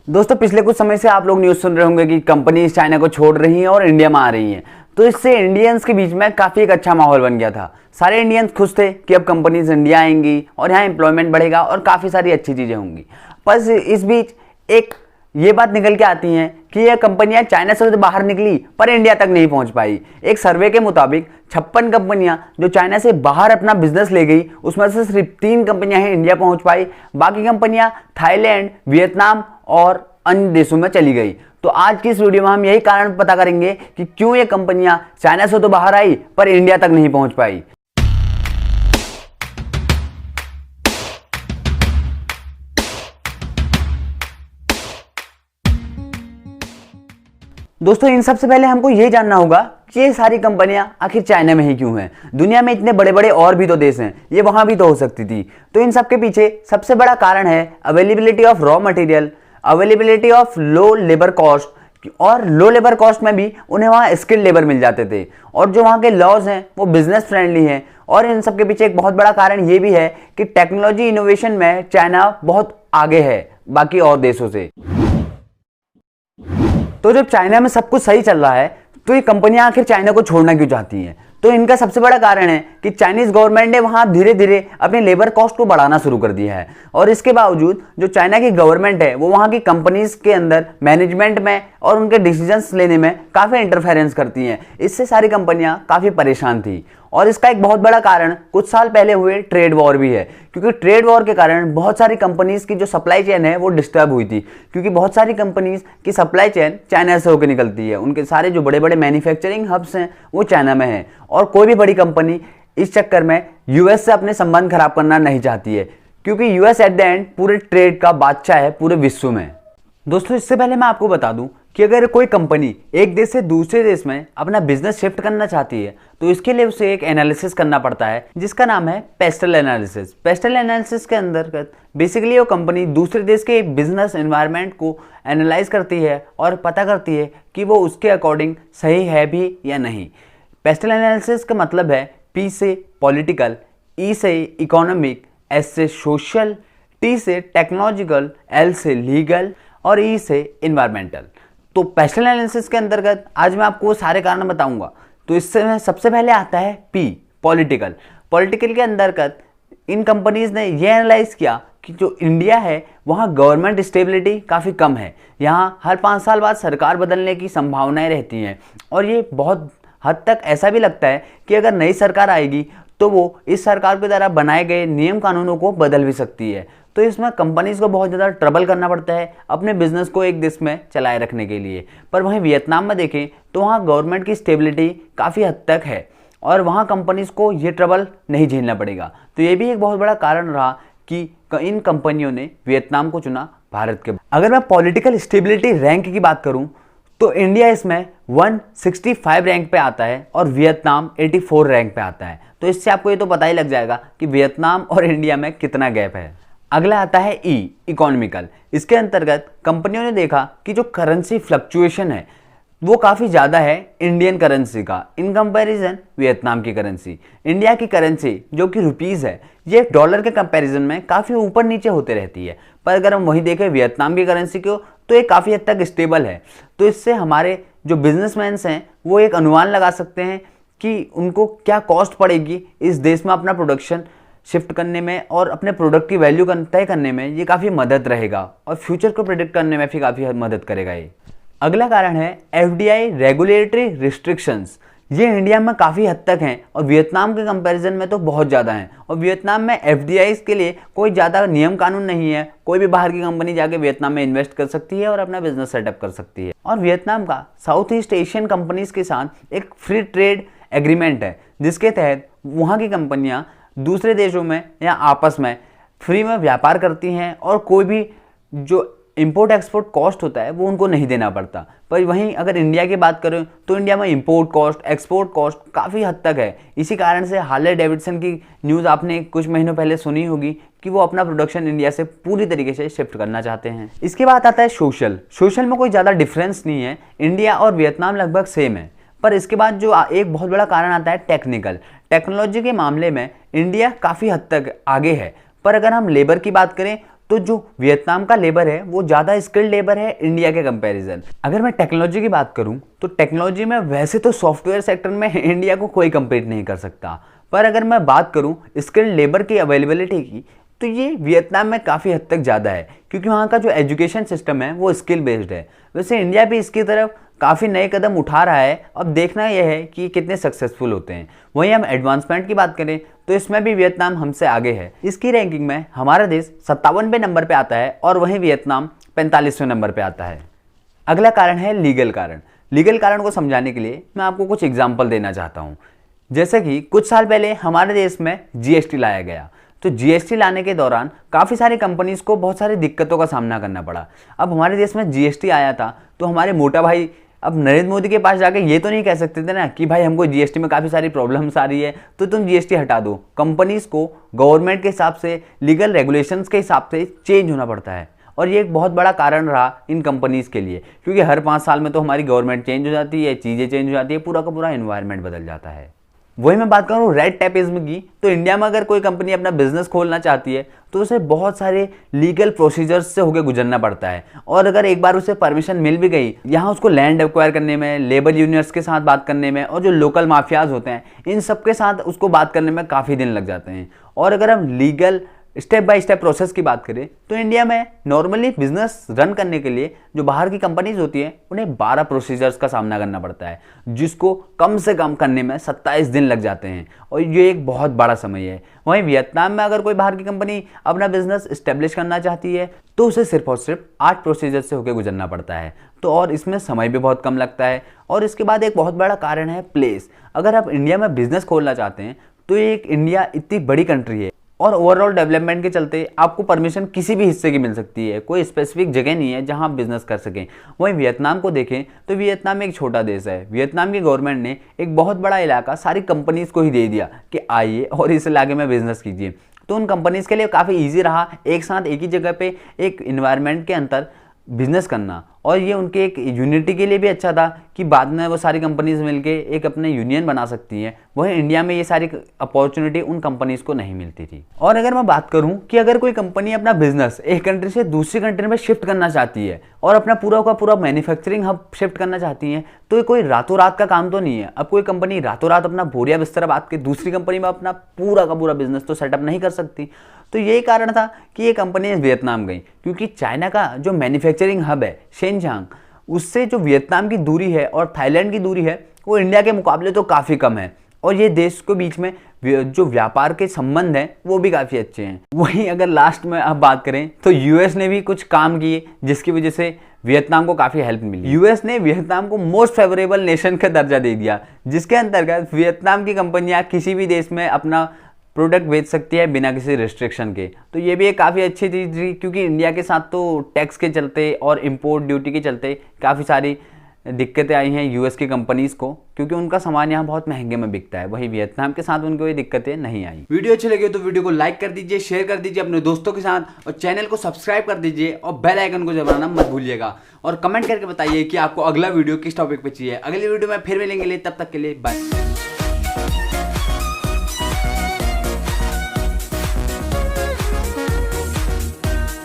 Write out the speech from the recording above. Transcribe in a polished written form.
दोस्तों पिछले कुछ समय से आप लोग न्यूज़ सुन रहे होंगे कि कंपनीज चाइना को छोड़ रही हैं और इंडिया में आ रही हैं। तो इससे इंडियंस के बीच में काफ़ी एक अच्छा माहौल बन गया था। सारे इंडियंस खुश थे कि अब कंपनीज इंडिया आएंगी और यहाँ एम्प्लॉयमेंट बढ़ेगा और काफ़ी सारी अच्छी चीज़ें होंगी। पर इस बीच एक ये बात निकल के आती है कि यह कंपनियां चाइना से तो बाहर निकली पर इंडिया तक नहीं पहुंच पाई। एक सर्वे के मुताबिक 56 कंपनियां जो चाइना से बाहर अपना बिजनेस ले गई, उसमें से सिर्फ 3 कंपनियां हैं इंडिया पहुंच पाई। बाकी कंपनियां थाईलैंड, वियतनाम और अन्य देशों में चली गई। तो आज की इस वीडियो में हम यही कारण पता करेंगे कि क्यों ये कंपनियां चाइना से तो बाहर आई पर इंडिया तक नहीं पहुंच पाई। दोस्तों इन सबसे पहले हमको ये जानना होगा कि ये सारी कंपनियां आखिर चाइना में ही क्यों हैं। दुनिया में इतने बड़े बड़े और भी तो देश हैं, ये वहां भी तो हो सकती थी। तो इन सब के पीछे सबसे बड़ा कारण है availability of raw material, availability of low labour cost. और लो लेबर कॉस्ट में भी उन्हें वहाँ स्किल्ड लेबर मिल जाते थे और जो वहाँ के लॉज हैं वो बिजनेस फ्रेंडली हैं। और इन सब के पीछे एक बहुत बड़ा कारण ये भी है कि टेक्नोलॉजी इनोवेशन में चाइना बहुत आगे है बाकी और देशों से। तो जब चाइना में सब कुछ सही चल रहा है तो ये कंपनियां आखिर चाइना को छोड़ना क्यों चाहती हैं? तो इनका सबसे बड़ा कारण है कि चाइनीज गवर्नमेंट ने वहां धीरे धीरे अपने लेबर कॉस्ट को बढ़ाना शुरू कर दिया है। और इसके बावजूद जो चाइना की गवर्नमेंट है वो वहां की कंपनीज के अंदर मैनेजमेंट में और उनके डिसीजंस लेने में काफी इंटरफेरेंस करती हैं। इससे सारी कंपनियां काफी परेशान थी। और इसका एक बहुत बड़ा कारण कुछ साल पहले हुए ट्रेड वॉर भी है, क्योंकि ट्रेड वॉर के कारण बहुत सारी कंपनीज की जो सप्लाई चेन है वो डिस्टर्ब हुई थी। क्योंकि बहुत सारी कंपनीज की सप्लाई चेन चाइना से होकर निकलती है, उनके सारे जो बड़े बड़े मैन्युफैक्चरिंग हब्स हैं वो चाइना में हैं। और कोई भी बड़ी कंपनी इस चक्कर में यूएस से अपने संबंध खराब करना नहीं चाहती है, क्योंकि यूएस एट द एंड पूरे ट्रेड का बादशाह है पूरे विश्व में। दोस्तों इससे पहले मैं आपको बता दूं कि अगर कोई कंपनी एक देश से दूसरे देश में अपना बिजनेस शिफ्ट करना चाहती है तो इसके लिए उसे एक एनालिसिस करना पड़ता है जिसका नाम है पेस्टल एनालिसिस। पेस्टल एनालिसिस के अंतर्गत बेसिकली वो कंपनी दूसरे देश के बिजनेस एनवायरनमेंट को एनालाइज करती है और पता करती है कि वो उसके अकॉर्डिंग सही है भी या नहीं। पेस्टल एनालिसिस का मतलब है पी से पॉलिटिकल, ई से इकोनॉमिक, एस से सोशल, टी से टेक्नोलॉजिकल, एल से लीगल और ई से इन्वायरमेंटल। तो पेस्टल एनालिसिस के अंतर्गत आज मैं आपको सारे कारण बताऊंगा। तो इससे सबसे पहले आता है पी, पॉलिटिकल। पॉलिटिकल के अंतर्गत इन कंपनीज ने ये एनालाइज किया कि जो इंडिया है वहाँ गवर्नमेंट स्टेबिलिटी काफ़ी कम है। यहाँ हर 5 साल बाद सरकार बदलने की संभावनाएं रहती हैं और ये बहुत हद तक ऐसा भी लगता है कि अगर नई सरकार आएगी तो वो इस सरकार के द्वारा बनाए गए नियम कानूनों को बदल भी सकती है। तो इसमें कंपनीज को बहुत ज़्यादा ट्रबल करना पड़ता है अपने बिजनेस को एक देश में चलाए रखने के लिए। पर वहीं वियतनाम में देखें तो वहाँ गवर्नमेंट की स्टेबिलिटी काफ़ी हद तक है और वहाँ कंपनीज को ये ट्रबल नहीं झेलना पड़ेगा। तो ये भी एक बहुत बड़ा कारण रहा कि इन कंपनियों ने वियतनाम को चुना भारत के। अगर मैं पॉलिटिकल स्टेबिलिटी रैंक की बात करूँ तो इंडिया इसमें 165 रैंक पे आता है और वियतनाम 84 रैंक पे आता है। तो इससे आपको ये तो पता ही लग जाएगा कि वियतनाम और इंडिया में कितना गैप है। अगला आता है ई, इकोनॉमिकल। इसके अंतर्गत कंपनियों ने देखा कि जो करेंसी फ्लक्चुएशन है वो काफ़ी ज़्यादा है इंडियन करेंसी का इन कंपैरिजन वियतनाम की करेंसी। इंडिया की करेंसी जो कि रुपीज़ है ये डॉलर के कंपैरिजन में काफ़ी ऊपर नीचे होते रहती है। पर अगर हम वही देखें वियतनाम की करेंसी को तो ये काफ़ी हद तक स्टेबल है। तो इससे हमारे जो बिजनेसमैन्स हैं वो एक अनुमान लगा सकते हैं कि उनको क्या कॉस्ट पड़ेगी इस देश में अपना प्रोडक्शन शिफ्ट करने में और अपने प्रोडक्ट की वैल्यू तय करने में ये काफ़ी मदद रहेगा और फ्यूचर को प्रेडिक्ट करने में भी काफ़ी मदद करेगा ये। अगला कारण है एफडीआई रेगुलेटरी रिस्ट्रिक्शंस। ये इंडिया में काफ़ी हद तक हैं और वियतनाम के कंपैरिजन में तो बहुत ज़्यादा हैं। और वियतनाम में एफडीआई के लिए कोई ज़्यादा नियम कानून नहीं है। कोई भी बाहर की कंपनी जाके वियतनाम में इन्वेस्ट कर सकती है और अपना बिजनेस सेटअप कर सकती है। और वियतनाम का साउथ ईस्ट एशियन कंपनीज के साथ एक फ्री ट्रेड एग्रीमेंट है जिसके तहत वहाँ की कंपनियाँ दूसरे देशों में या आपस में फ्री में व्यापार करती हैं और कोई भी जो इंपोर्ट एक्सपोर्ट कॉस्ट होता है वो उनको नहीं देना पड़ता। पर वहीं अगर इंडिया की बात करें तो इंडिया में इंपोर्ट कॉस्ट, एक्सपोर्ट कॉस्ट काफ़ी हद तक है। इसी कारण से हार्ले डेविडसन की न्यूज़ आपने कुछ महीनों पहले सुनी होगी कि वो अपना प्रोडक्शन इंडिया से पूरी तरीके से शिफ्ट करना चाहते हैं। इसके बाद आता है सोशल। सोशल में कोई ज़्यादा डिफरेंस नहीं है, इंडिया और वियतनाम लगभग सेम है। पर इसके बाद जो एक बहुत बड़ा कारण आता है टेक्निकल। टेक्नोलॉजी के मामले में इंडिया काफ़ी हद तक आगे है। पर अगर हम लेबर की बात करें तो जो वियतनाम का लेबर है वो ज़्यादा स्किल्ड लेबर है इंडिया के कंपैरिजन। अगर मैं टेक्नोलॉजी की बात करूं तो टेक्नोलॉजी में वैसे तो सॉफ्टवेयर सेक्टर में इंडिया को कोई कम्पीट नहीं कर सकता, पर अगर मैं बात करूं स्किल्ड लेबर की अवेलेबिलिटी की तो ये वियतनाम में काफ़ी हद तक ज़्यादा है, क्योंकि वहाँ का जो एजुकेशन सिस्टम है वो स्किल बेस्ड है। वैसे इंडिया भी इसकी तरफ काफ़ी नए कदम उठा रहा है, अब देखना यह है कि कितने सक्सेसफुल होते हैं। वहीं हम एडवांसमेंट की बात करें तो इसमें भी वियतनाम हमसे आगे है। इसकी रैंकिंग में हमारा देश 57वें नंबर पे आता है और वहीं वियतनाम 45वें नंबर पे आता है। अगला कारण है लीगल कारण। लीगल कारण को समझाने के लिए मैं आपको कुछ एग्जाम्पल देना चाहता हूँ। जैसे कि कुछ साल पहले हमारे देश में जीएसटी लाया गया, तो जीएसटी लाने के दौरान काफ़ी सारी कंपनीज को बहुत सारी दिक्कतों का सामना करना पड़ा। अब हमारे देश में जीएसटी आया था तो हमारे मोटा भाई अब नरेंद्र मोदी के पास जाके ये तो नहीं कह सकते थे ना कि भाई हमको जीएसटी में काफ़ी सारी प्रॉब्लम्स आ रही है तो तुम जीएसटी हटा दो। कंपनीज को गवर्नमेंट के हिसाब से, लीगल रेगुलेशंस के हिसाब से चेंज होना पड़ता है, और ये एक बहुत बड़ा कारण रहा इन कंपनीज के लिए, क्योंकि हर 5 साल में तो हमारी गवर्नमेंट चेंज हो जाती है, चीज़ें चेंज हो जाती है, पूरा का पूरा एनवायरनमेंट बदल जाता है। वही मैं बात करूँ रेड टेपिज्म की, तो इंडिया में अगर कोई कंपनी अपना बिजनेस खोलना चाहती है तो उसे बहुत सारे लीगल प्रोसीजर्स से होकर गुजरना पड़ता है, और अगर एक बार उसे परमिशन मिल भी गई, यहाँ उसको लैंड एक्वायर करने में, लेबर यूनियंस के साथ बात करने में, और जो लोकल माफियाज होते हैं इन सब के साथ उसको बात करने में काफ़ी दिन लग जाते हैं। और अगर हम legal step by step process की बात करें तो इंडिया में नॉर्मली बिजनेस रन करने के लिए जो बाहर की कंपनीज होती है उन्हें 12 प्रोसीजर्स का सामना करना पड़ता है, जिसको कम से कम करने में 27 दिन लग जाते हैं, और ये एक बहुत बड़ा समय है। वहीं वियतनाम में अगर कोई बाहर की कंपनी अपना बिजनेस इस्टेब्लिश करना चाहती है तो उसे सिर्फ और सिर्फ 8 प्रोसीजर से होकर गुजरना पड़ता है, तो और इसमें समय भी बहुत कम लगता है। और इसके बाद एक बहुत बड़ा कारण है प्लेस। अगर आप इंडिया में बिजनेस खोलना चाहते हैं तो एक इंडिया इतनी बड़ी कंट्री है और ओवरऑल डेवलपमेंट के चलते आपको परमिशन किसी भी हिस्से की मिल सकती है, कोई स्पेसिफिक जगह नहीं है जहां आप बिजनेस कर सकें। वहीं वियतनाम को देखें तो वियतनाम एक छोटा देश है। वियतनाम की गवर्नमेंट ने एक बहुत बड़ा इलाका सारी कंपनीज को ही दे दिया कि आइए और इस इलाके में बिजनेस कीजिए, तो उन कंपनीज के लिए काफ़ी ईजी रहा एक साथ एक ही जगह पे एक इन्वायरमेंट के अंदर बिजनेस करना, और ये उनके एक यूनिटी के लिए भी अच्छा था कि बाद में वो सारी कंपनीज मिलके एक अपने यूनियन बना सकती हैं। वहीं इंडिया में ये सारी अपॉर्चुनिटी उन कंपनीज को नहीं मिलती थी। और अगर मैं बात करूं कि अगर कोई कंपनी अपना बिजनेस एक कंट्री से दूसरी कंट्री में शिफ्ट करना चाहती है और अपना पूरा का पूरा मैन्युफैक्चरिंग हब शिफ्ट करना चाहती है तो ये कोई रातों रात का काम तो नहीं है। अब कोई कंपनी रातों रात अपना बोरिया बिस्तर बांध के दूसरी कंपनी में अपना पूरा का पूरा बिजनेस तो सेटअप नहीं कर सकती। तो यही कारण था कि ये कंपनी वियतनाम गई, क्योंकि चाइना का जो मैन्युफैक्चरिंग हब है शेनजांग, उससे जो वियतनाम की दूरी है और थाईलैंड की दूरी है वो इंडिया के मुकाबले तो काफ़ी कम है, और ये देश के बीच में जो व्यापार के संबंध हैं वो भी काफ़ी अच्छे हैं। वहीं अगर लास्ट में अब बात करें तो यूएस ने भी कुछ काम किए जिसकी वजह से वियतनाम को काफ़ी हेल्प मिली। यूएस ने वियतनाम को मोस्ट फेवरेबल नेशन का दर्जा दे दिया, जिसके अंतर्गत वियतनाम की कंपनियां किसी भी देश में अपना प्रोडक्ट बेच सकती है बिना किसी रिस्ट्रिक्शन के। तो ये भी एक काफ़ी अच्छी चीज़ थी, क्योंकि इंडिया के साथ तो टैक्स के चलते और इंपोर्ट ड्यूटी के चलते काफ़ी सारी दिक्कतें आई हैं यूएस की कंपनीज़ को, क्योंकि उनका सामान यहाँ बहुत महंगे में बिकता है। वहीं वियतनाम के साथ उनको ये दिक्कतें नहीं आई। वीडियो अच्छी लगी तो वीडियो को लाइक कर दीजिए, शेयर कर दीजिए अपने दोस्तों के साथ, और चैनल को सब्सक्राइब कर दीजिए और बेल आइकन को दबाना मत भूलिएगा। और कमेंट करके बताइए कि आपको अगला वीडियो किस टॉपिक पे चाहिए। अगली वीडियो में फिर मिलेंगे, तब तक के लिए बाय।